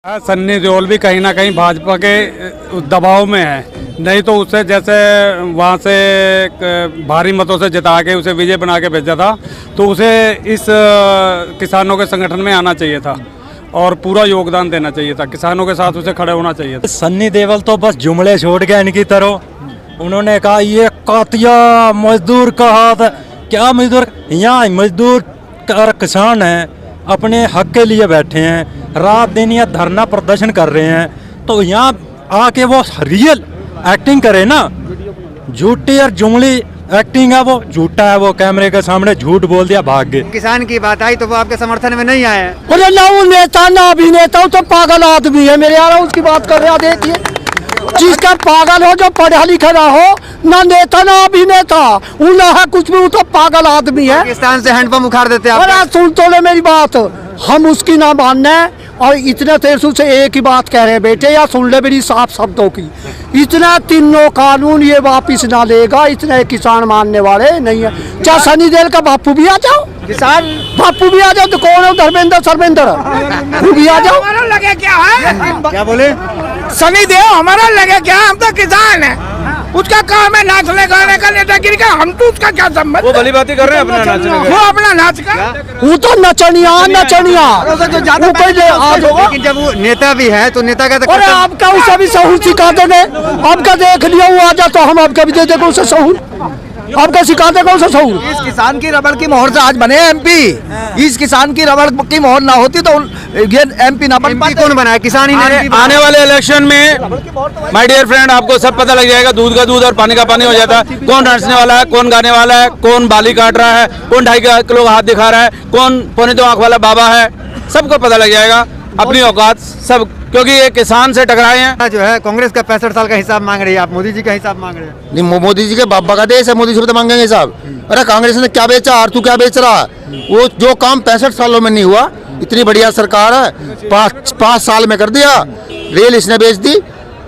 सन्नी देओल भी कहीं ना कहीं भाजपा के दबाव में है, नहीं तो उसे जैसे वहाँ से भारी मतों से जिता के उसे विजय बना के भेजा था, तो उसे इस किसानों के संगठन में आना चाहिए था और पूरा योगदान देना चाहिए था, किसानों के साथ उसे खड़े होना चाहिए था। सन्नी देओल तो बस जुमले छोड़ गए इनकी तरह। उन्होंने कहा ये कातिया मजदूर का हाथ, क्या मजदूर, यहाँ मजदूर और किसान हैं, अपने हक के लिए बैठे हैं, रात दिन या धरना प्रदर्शन कर रहे हैं, तो यहाँ आके वो रियल एक्टिंग करे ना। झूठी और जुमली एक्टिंग है, वो झूठा है, वो कैमरे के सामने झूठ बोल दिया, भाग गए। किसान की बात आई तो वो आपके समर्थन में नहीं आए। अरे ना वो नेता ना अभिनेता, तो पागल आदमी है मेरे यार, उसकी बात कर रहे हैं। देखिए जिसका पागल हो, जो पढ़ा लिखा ना हो, ना नेता ना अभिनेता, वो ना है कुछ भी, वो तो पागल आदमी है। पाकिस्तान से हैंडपंप उखाड़ देते हैं। अरे सुन तो ले मेरी बात, हम उसकी ना मानना है और इतने तेरसू से एक ही बात कह रहे हैं बेटे, या सुन ले मेरी साफ शब्दों की, इतना तीनों कानून ये वापिस ना लेगा, इतने किसान मानने वाले नहीं है। चाहे सनी देओल का बापू भी आ जाओ, किसान बापू भी आ जाओ, तो कौन है धर्मेंद्र सर्वेंद्र, वो भी आ जाओ। हमारा लगे क्या है? क्या बोले? सनी देओल हमारा लगे क्या? हम तो किसान हैं। उसका काम है नाचने गाने का, नेतागिरी का, हम तो उसका क्या संबंध? वो भली बातें कर रहे हैं अपना नाचने का। वो अपना नाच का, वो तो नचनिया नचनिया, वो पहले आज होगा। लेकिन जब वो नेता भी है तो नेता का तो अरे आपका उसे भी सहूर सिखा देंगे, आपका देख लिया वो आ जा, तो हम आपका भी दे देंगे उसे सहूर, आपका सिखा देगा उसे सहूर। इस किसान की रबड़ की मोहर से आज बने एमपी। इस किसान की रबड़ की मोहर ना होती तो ये एमपी ना बन पाते। कौन बनाया? किसान ही ने MP बनाया। आने वाले इलेक्शन में माय डियर फ्रेंड आपको सब पता लग जाएगा, दूध का दूध और पानी का पानी हो जाता है। कौन नाचने वाला है, कौन गाने वाला है, कौन बाली काट रहा है, कौन 2.5 किलो का हाथ दिखा रहा है, कौन पौने 2 आंख वाला बाबा है, सबको पता लग जाएगा अपनी औकात सब, क्योंकि ये किसान से टकराए हैं। जो है कांग्रेस का 65 साल का हिसाब मांग रही है, आप मोदी जी का हिसाब मांग रहे हैं। नहीं, मोदी जी के बाबा का देश है, मोदी से तो मांगेंगे साहब। अरे कांग्रेस ने क्या बेचा और तू क्या बेच रहा है? वो जो काम 65 सालों में नहीं हुआ, इतनी बढ़िया सरकार है, 5 साल में कर दिया। रेल इसने बेच दी,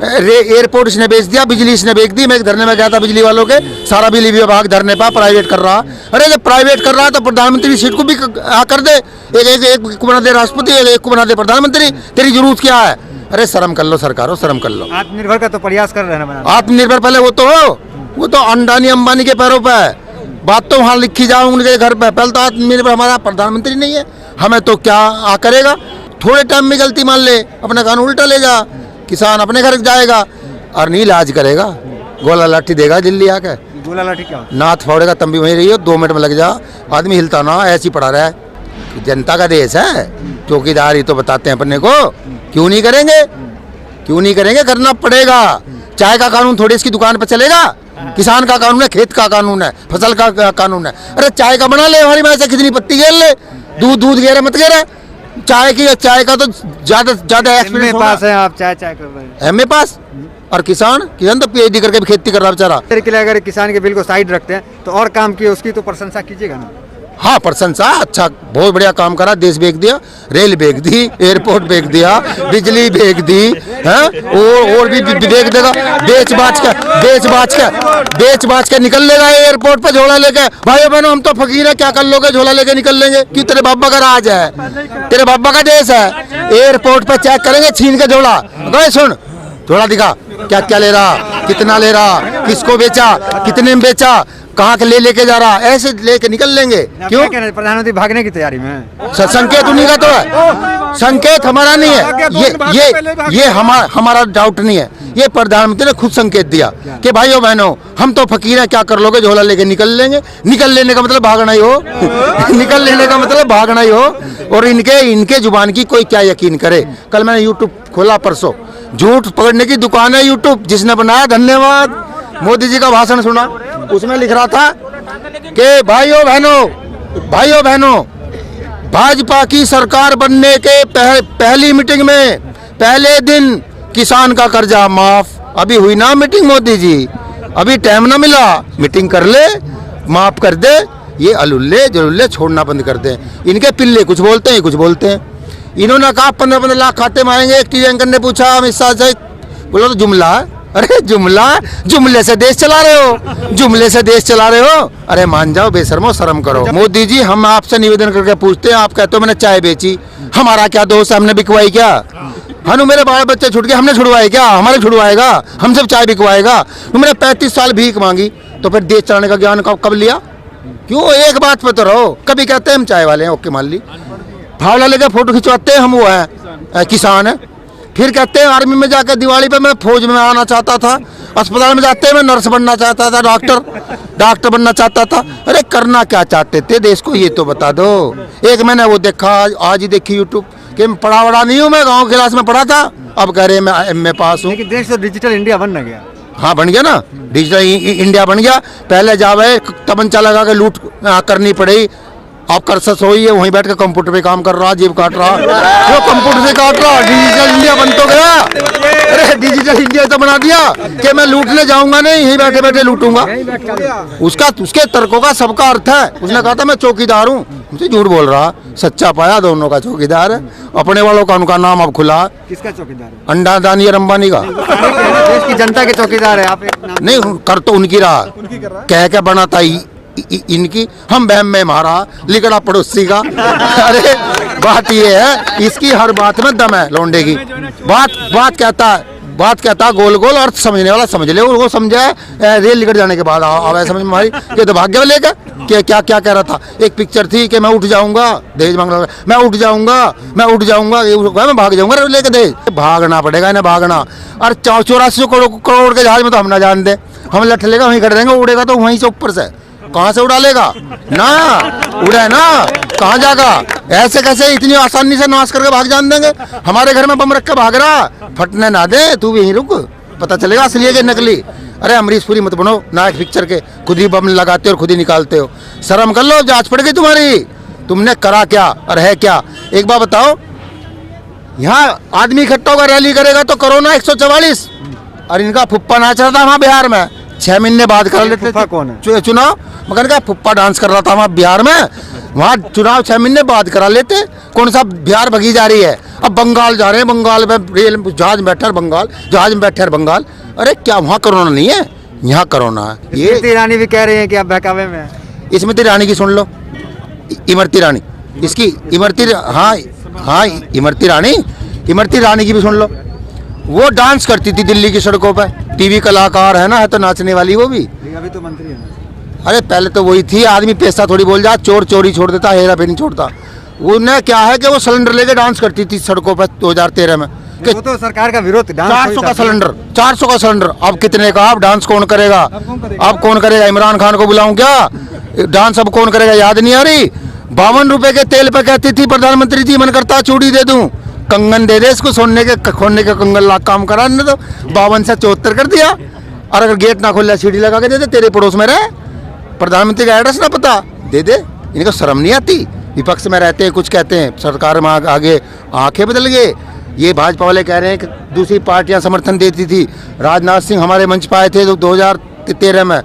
एयरपोर्ट इसने बेच दिया, बिजली इसने बेच दी। मैं धरने में गया था बिजली वालों के, सारा बिजली विभाग धरने पर प्राइवेट कर रहा। अरे जब प्राइवेट कर रहा है तो प्रधानमंत्री सीट को भी कर दे, एक को बना दे राष्ट्रपति, एक को बना दे प्रधानमंत्री, तेरी जरूरत क्या है? अरे शर्म कर लो सरकारों, शर्म कर लो। आत्मनिर्भर का तो प्रयास कर रहे हैं बनाने। आत्मनिर्भर पहले वो तो हो, वो तो अंडानी अंबानी के पैरों पे है, बात तो वहाँ लिखी जाओ उनके घर पे। पहले तो आत्मनिर्भर हमारा प्रधानमंत्री नहीं है, हमें तो क्या करेगा? थोड़े टाइम में गलती मान ले, अपना कानून उल्टा ले जा, किसान अपने घर जाएगा और नहीं इलाज करेगा, गोला लाठी देगा दिल्ली आके। गोला लाठी क्या? नाथ फोड़ेगा तम भी वहीं रही हो, 2 मिनट में लग जा, आदमी हिलता ना, ऐसी पड़ा रहा है। जनता का देश है, चौकीदारी तो बताते हैं अपने को, क्यों नहीं करेंगे? क्यों नहीं करेंगे? करना पड़ेगा। चाय का कानून थोड़ी इसकी दुकान पर चलेगा, किसान का कानून है, खेत का कानून है, फसल का कानून है। अरे चाय का बना ले, हमारी में से कितनी पत्ती घेर ले, दूध घेरे मत घेरे। चाय का तो ज्यादा एक्सपीरियंस पास है, आप चाय कर रहे हैं। एमए पास, और किसान तो पीएचडी करके भी खेती कर रहा बेचारा। के लिए अगर किसान के बिल को साइड रखते हैं तो और काम किए, उसकी तो प्रशंसा कीजिएगा ना। हाँ प्रशंसा, अच्छा बहुत बढ़िया काम करा, देश बेच दिया, रेल बेच दी, एयरपोर्ट बेच दिया, बिजली बेच दी है, और भी बेच देगा, बेच बाच के निकल लेगा एयरपोर्ट पे झोला लेके। भाई बहनों हम तो फकीर है, क्या कर लोगे? झोला लेके निकल लेंगे क्यों? तेरे बाबा का राज है, तेरे बाबा का देश है। एयरपोर्ट पे चेक करेंगे छीन के झोला, गए सुन झोला दिखा, क्या क्या ले रहा, कितना ले रहा, किसको बेचा, कितने में बेचा, कहाँ के लेके जा रहा, ऐसे लेके निकल लेंगे। क्यों? प्रधानमंत्री भागने की तैयारी में। संकेत उन्हीं का तो है, संकेत हमारा नहीं है। ये हमारा डाउट नहीं है, ये प्रधानमंत्री ने खुद संकेत दिया कि भाइयों बहनों हम तो फकीर हैं, क्या कर लोगे? झोला लेके निकल लेंगे। निकल लेने का मतलब भागना ही हो निकल लेने का मतलब भागना ही हो। और इनके जुबान की कोई क्या यकीन करे। कल मैंने यूट्यूब खोला, परसों झूठ पकड़ने की दुकान है यूट्यूब, जिसने बनाया धन्यवाद। मोदी जी का भाषण सुना, उसमें लिख रहा था कि भाइयों बहनों भाजपा की सरकार बनने के पहली मीटिंग में पहले दिन किसान का कर्जा माफ। अभी हुई ना मीटिंग मोदी जी, अभी टाइम ना मिला, मीटिंग कर ले, माफ कर दे। ये अलुल्ले जलुल्ले छोड़ना बंद कर दे। इनके पिल्ले कुछ बोलते हैं, कुछ बोलते हैं। इन्होंने कहा 15 लाख खाते में आएंगे। एक टीवी एंकर ने पूछा अमित शाह से, बोला तो जुमला। अरे जुमले से देश चला रहे हो, जुमले से देश चला रहे हो। अरे मान जाओ बेशर्मो, शर्म करो। मोदी जी हम आपसे निवेदन करके पूछते हैं, आप कहते हो मैंने चाय बेची, हमारा क्या दोष है, हमने बिकवाई क्या? हनु मेरे बाल बच्चे छुट गए, हमने छुड़वाए क्या? हमारे छुड़वाएगा? हम सब चाय बिकवाएगा? तुमने 35 साल भीख मांगी तो फिर देश चलाने का ज्ञान कब लिया? क्यों एक बात पे तो रहो। कभी कहते हैं हम चाय वाले हैं, ओके मान ली, फावला लेके फोटो खिंचवाते हैं हम वो है किसान है, फिर कहते हैं आर्मी में जाकर दिवाली पे मैं फौज में आना चाहता था, अस्पताल में जाते हैं मैं नर्स बनना चाहता था, डॉक्टर बनना चाहता था। अरे करना क्या चाहते थे देश को ये तो बता दो। एक मैंने वो देखा आज ही देखी यूट्यूब कि पढ़ा वड़ा नहीं हूँ, मैं गाँव क्लास में पढ़ा था, अब कह रहे मैं MA पास हूँ। लेकिन देश तो डिजिटल इंडिया बन न गया। हाँ बन गया ना, डिजिटल इंडिया बन गया। पहले जावे तमंचा लगा के लूट करनी पड़ी, आप कर सोई है वहीं बैठ के कंप्यूटर पे काम कर रहा, जेब काट रहा, वो कंप्यूटर से काट रहा। डिजिटल इंडिया बन तो गया। अरे डिजिटल इंडिया तो बना दिया कि मैं लूटने जाऊंगा नहीं, यहीं बैठे बैठे लूटूंगा। उसके तर्कों का सबका अर्थ है। उसने कहा था मैं चौकीदार हूँ, मुझे झूठ बोल रहा, सच्चा पाया दोनों का चौकीदार है। अपने वालों का उनका नाम अब खुला। किसका चौकीदार है? अंडा दानी और अंबानी का। देश की जनता के चौकीदार है आप। एक नाम नहीं कर तो उनकी रहा, कह के बनाता इनकी, हम बहम में मारा लिखड़ा पड़ोसी का। अरे बात ये है, इसकी हर बात में दम है लौंडे की। बात कहता गोल गोल, अर्थ समझने वाला समझ ले। वो समझा रेल निकट जाने के बाद आवे समझ में हमारी ये तो भाग्य वाले का क्या कह रहा था। एक पिक्चर थी कि मैं उठ जाऊंगा, दहेज मांग रहा, मैं उठ जाऊंगा, मैं भाग जाऊंगा लेके दहेज। भागना पड़ेगा इन्हें, भागना। और 84 करोड़ के जहाज में तो हम ना जान दे, हम लठ लेगा वहीं कर देंगे, उड़ेगा तो वहीं से ऊपर से, कहाँ से उड़ा लेगा ना, उड़ा ना कहाँ जाएगा। ऐसे कैसे इतनी आसानी से नाश करके भाग जान देंगे। हमारे घर में बम रख के भाग रहा, फटने ना दे, तू भी यहीं रुक, पता चलेगा असली है कि नकली। अरे अमरीश पुरी मत बनो नायक पिक्चर के, खुद ही बम लगाते हो और खुद ही निकालते हो। शर्म कर लो, जांच पड़ गई तुम्हारी, तुमने करा क्या और है क्या। एक बात बताओ, यहाँ आदमी इकट्ठा होकर रैली करेगा तो कोरोना 144, और इनका फुप्पा नाच रहा था वहाँ बिहार में, 6 महीने बाद कर लेते चुनाव। मगर क्या फुप्पा डांस कर रहा था वहाँ बिहार में, वहाँ चुनाव 6 महीने बाद करा लेते। कौन सा बिहार भगी जा रही है, अब बंगाल जा रहे हैं, बंगाल में रेल जहाज में बैठे बंगाल, जहाज में बैठे बंगाल। अरे क्या वहाँ कोरोना नहीं है, यहाँ कोरोना है। ये स्मृति ईरानी भी कह रहे हैं कि आप बहकावे में हैं। स्मृति ईरानी की सुन लो, इमरती रानी, इसकी इमरती, हाँ इमरती रानी की भी सुन लो। वो डांस करती थी दिल्ली की सड़कों पर, टीवी कलाकार है ना, है तो नाचने वाली वो भी। अभी तो मंत्री है ना। अरे पहले तो वही थी, आदमी पैसा थोड़ी बोल जा, चोर चोरी छोड़ देता, हेरा फेरी नहीं छोड़ता। उन्हें क्या है कि वो सिलेंडर लेके डांस करती थी सड़कों पर 2013 में। वो तो सरकार का विरोध, 400 का सिलेंडर, 400 का सिलेंडर, अब कितने का? अब डांस कौन करेगा? अब कौन करेगा? इमरान खान को बुलाऊं क्या? डांस अब कौन करेगा? याद नहीं आ रही। 52 रुपए के तेल पे कहती थी प्रधानमंत्री जी, मन करता चूड़ी दे दूं, कंगन दे दे इसको, सोने के खोने के कंगन लाख काम करा ने, तो 52 से 74 कर दिया। और अगर गेट ना खोल सीढ़ी लगा के दे दे, तेरे पड़ोस में रहे, प्रधानमंत्री का एड्रेस ना पता, दे दे। इनको शर्म नहीं आती? विपक्ष में रहते हैं कुछ कहते हैं, सरकार में आगे आंखें बदल गए। ये भाजपा वाले कह रहे हैं कि दूसरी पार्टियां समर्थन देती थी। राजनाथ सिंह हमारे मंच पर आए थे तो 2013 में,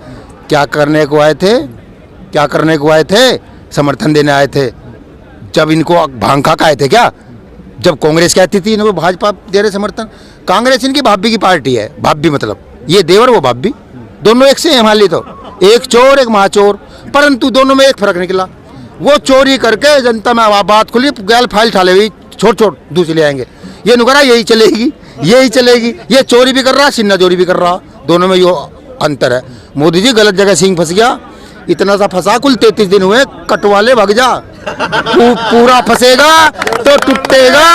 क्या करने को आए थे? समर्थन देने आए थे। जब इनको भांग खा आए थे क्या? जब कांग्रेस कहती थी इनको भाजपा दे रहे समर्थन। कांग्रेस इनकी भाभी की पार्टी है, भाभी मतलब ये देवर वो भाभी, दोनों एक से हैं हमारी, तो एक चोर एक महाचोर। परंतु दोनों में एक फर्क निकला, वो चोरी करके जनता में बात खुली, गैल फाइल ठाले हुई, छोड़ दूसरी ले आएंगे। ये नुकरा यही चलेगी। ये चोरी भी कर रहा, सिन्हा चोरी भी कर रहा, दोनों में यो अंतर है। मोदी जी गलत जगह सिंह फंस गया, इतना सा फंसा, कुल 33 दिन हुए, कटवाले भग जा। पूरा फंसेगा तो टूटेगा,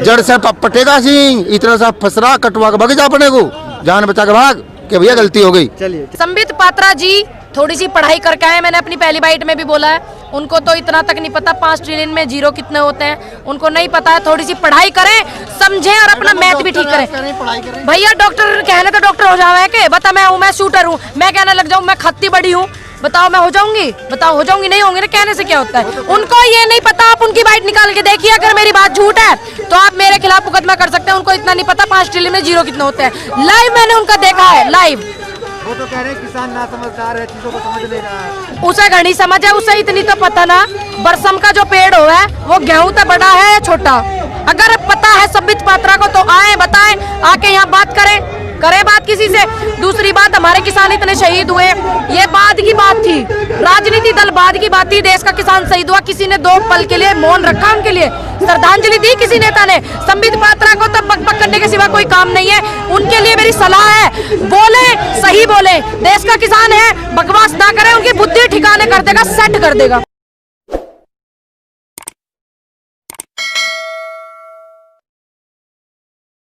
जड़ से पटेगा सिंह। इतना सा फंस रहा, कटवा के भग जा, अपने को जान बचा के भाग कि भैया गलती हो गई। चलिए, संबित पात्रा जी थोड़ी सी पढ़ाई करके आए, मैंने अपनी पहली बाइट में भी बोला है, उनको तो इतना तक नहीं पता 5 ट्रिलियन में जीरो कितने होते हैं, उनको नहीं पता है। थोड़ी सी पढ़ाई करें, समझें और अपना मैथ भी ठीक करें। भैया डॉक्टर कहने तो डॉक्टर हो जावे के, बता मैं शूटर हूँ, मैं कहने लग जाऊँ मैं खत्ती बड़ी हूँ, बताओ मैं हो जाऊंगी? हो जाऊंगी? नहीं होंगे ना, कहने से क्या होता है। उनको ये नहीं पता, आप उनकी बाइट निकाल के देखिए, अगर मेरी बात झूठ है तो आप मेरे खिलाफ मुकदमा कर सकते हैं। उनको इतना नहीं पता 5 ट्रिलियन में जीरो कितने होते हैं। लाइव मैंने उनका देखा है, लाइव। वो तो कह रहे हैं किसान ना समझदार है, चीजों को समझ नहीं रहा है। उसे घनी समझ है, उसे इतनी तो पता ना, बरसम का जो पेड़ हो है वो गेहूं तो बड़ा है या छोटा। अगर पता है संबित पात्रा को तो आए, बताएं, आके यहाँ बात करें। करें बात किसी से। दूसरी बात, हमारे किसान इतने शहीद हुए, ये बाद की बात थी, राजनीति दल बाद की बात थी। देश का किसान शहीद हुआ, किसी ने 2 पल के लिए मौन रखा, उनके लिए श्रद्धांजलि दी किसी नेता ने। संबित पात्रा को तो बक करने के सिवा कोई काम नहीं है। उनके लिए मेरी सलाह है, बोले सही बोले, देश का किसान है, बकवास ना करें, उनकी बुद्धि ठिकाने कर देगा, सेट कर देगा।